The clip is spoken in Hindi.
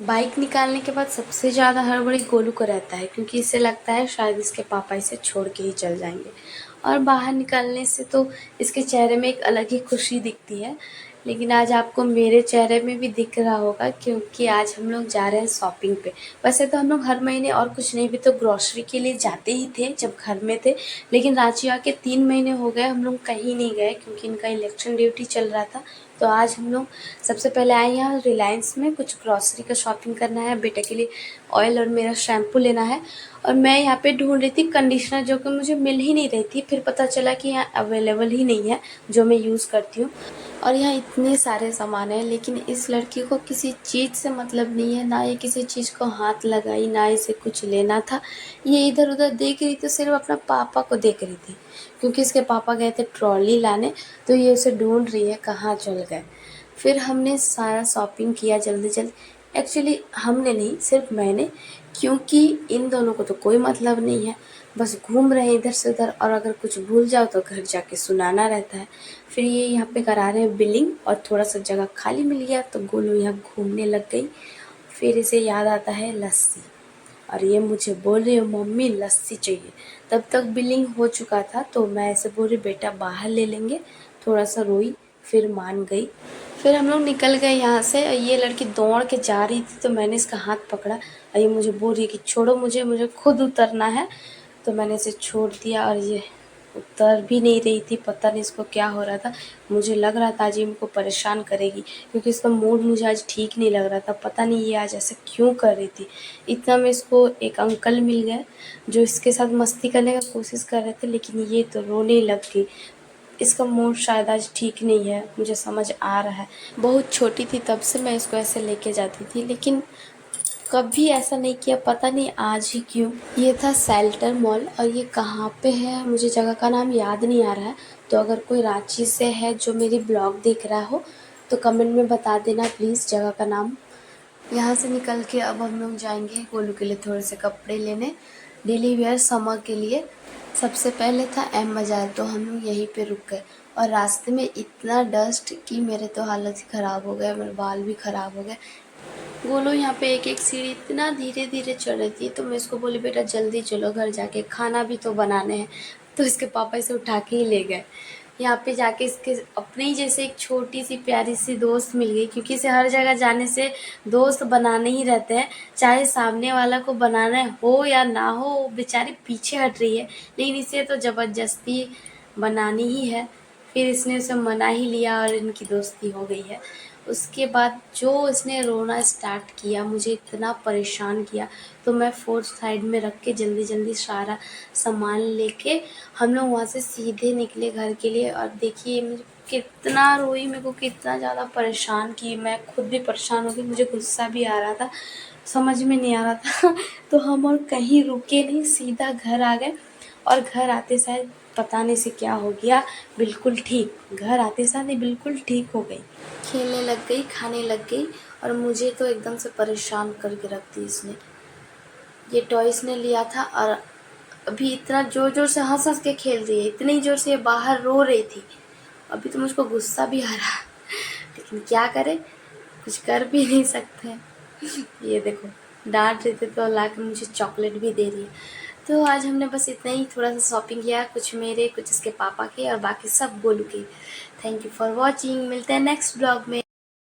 बाइक निकालने के बाद सबसे ज़्यादा हड़बड़ी गोलू को रहता है, क्योंकि इसे लगता है शायद इसके पापा इसे छोड़ के ही चल जाएंगे। और बाहर निकलने से तो इसके चेहरे में एक अलग ही खुशी दिखती है। लेकिन आज आपको मेरे चेहरे में भी दिख रहा होगा, क्योंकि आज हम लोग जा रहे हैं शॉपिंग पे। वैसे तो हम लोग हर महीने और कुछ नहीं भी तो ग्रॉसरी के लिए जाते ही थे जब घर में थे, लेकिन रांची आके 3 महीने हो गए हम लोग कहीं नहीं गए, क्योंकि इनका इलेक्शन ड्यूटी चल रहा था। तो आज हम लोग सबसे पहले आए यहाँ रिलायंस में, कुछ ग्रॉसरी का शॉपिंग करना है, बेटे के लिए ऑयल और मेरा शैम्पू लेना है। और मैं यहाँ पे ढूंढ रही थी कंडीशनर, जो कि मुझे मिल ही नहीं रही थी। फिर पता चला कि यहाँ अवेलेबल ही नहीं है जो मैं यूज़ करती हूँ। और यहाँ इतने सारे सामान हैं, लेकिन इस लड़की को किसी चीज़ से मतलब नहीं है, ना ये किसी चीज़ को हाथ लगाई, ना इसे कुछ लेना था। ये इधर उधर देख रही थी, सिर्फ अपना पापा को देख रही थी, क्योंकि इसके पापा गए थे ट्रॉली लाने। तो ये उसे ढूंढ रही है कहाँ चल गए। फिर हमने सारा शॉपिंग किया जल्दी जल्दी। एक्चुअली हमने नहीं, सिर्फ मैंने, क्योंकि इन दोनों को तो कोई मतलब नहीं है, बस घूम रहे हैं इधर से उधर, और अगर कुछ भूल जाओ तो घर जाके सुनाना रहता है। फिर ये यहाँ पे करा रहे हैं बिलिंग, और थोड़ा सा जगह खाली मिल गया तो गोलू यहाँ घूमने लग गई। फिर इसे याद आता है लस्सी, और ये मुझे बोल रही है मम्मी लस्सी चाहिए। तब तक बिलिंग हो चुका था, तो मैं ऐसे बोल रही बेटा बाहर ले लेंगे। थोड़ा सा रोई, फिर मान गई। फिर हम लोग निकल गए यहाँ से। ये लड़की दौड़ के जा रही थी, तो मैंने इसका हाथ पकड़ा, और ये मुझे बोल रही है कि छोड़ो मुझे, मुझे खुद उतरना है। तो मैंने इसे छोड़ दिया, और ये उतर भी नहीं रही थी। पता नहीं इसको क्या हो रहा था। मुझे लग रहा था आज ये मुझको परेशान करेगी, क्योंकि इसका मूड मुझे आज ठीक नहीं लग रहा था। पता नहीं ये आज ऐसे क्यों कर रही थी। इतना में इसको एक अंकल मिल गए, जो इसके साथ मस्ती करने का कोशिश कर रहे थे, लेकिन ये तो रोने लग गई। इसका मूड शायद आज ठीक नहीं है, मुझे समझ आ रहा है। बहुत छोटी थी तब से मैं इसको ऐसे लेके जाती थी, लेकिन कभी ऐसा नहीं किया, पता नहीं आज ही क्यों। ये था शेल्टर मॉल, और ये कहाँ पे है मुझे जगह का नाम याद नहीं आ रहा है। तो अगर कोई रांची से है जो मेरी ब्लॉग देख रहा हो तो कमेंट में बता देना प्लीज़ जगह का नाम। यहाँ से निकल के अब हम लोग जाएंगे गोलू के लिए थोड़े से कपड़े लेने, डेली वेयर समर के लिए। सबसे पहले था एम बाज़ार, तो हम लोग यहीं पे रुक गए। और रास्ते में इतना डस्ट कि मेरे तो हालत ही ख़राब हो गया, मेरे बाल भी ख़राब हो गए। गोलू यहाँ पे एक एक सीढ़ी इतना धीरे धीरे चढ़ रही थी, तो मैं इसको बोली बेटा जल्दी चलो, घर जाके खाना भी तो बनाने हैं। तो इसके पापा इसे उठा के ही ले गए। यहाँ पे जाके इसके अपने ही जैसे एक छोटी सी प्यारी सी दोस्त मिल गई, क्योंकि इसे हर जगह जाने से दोस्त बनाने ही रहते हैं, चाहे सामने वाला को बनाना हो या ना हो। वो बेचारी पीछे हट रही है, लेकिन इसे तो ज़बरदस्ती बनानी ही है। फिर इसने उसे मना ही लिया और इनकी दोस्ती हो गई है। उसके बाद जो इसने रोना स्टार्ट किया, मुझे इतना परेशान किया, तो मैं फोर्थ साइड में रख के जल्दी जल्दी सारा सामान लेके हम लोग वहाँ से सीधे निकले घर के लिए। और देखिए मुझे कितना रोई, मेरे को कितना ज़्यादा परेशान की, मैं खुद भी परेशान हो गई, मुझे गुस्सा भी आ रहा था, समझ में नहीं आ रहा था। तो हम और कहीं रुके नहीं, सीधा घर आ गए। और घर आते शायद पता नहीं से क्या हो गया, बिल्कुल ठीक, घर आते साथ ही बिल्कुल ठीक हो गई, खेलने लग गई, खाने लग गई। और मुझे तो एकदम से परेशान करके रख दी इसने। ये टॉयस ने लिया था, और अभी इतना ज़ोर ज़ोर से हंस हंस के खेल रही है, इतनी ज़ोर से ये बाहर रो रही थी। अभी तो मुझको गुस्सा भी आ रहा, लेकिन क्या करें, कुछ कर भी नहीं सकते। ये देखो, डांट रही थी तो ला के मुझे चॉकलेट भी दे रही है। तो आज हमने बस इतना ही थोड़ा सा शॉपिंग किया, कुछ मेरे कुछ इसके पापा के और बाकी सब गोलू के। थैंक यू फॉर वॉचिंग, मिलते हैं नेक्स्ट ब्लॉग में।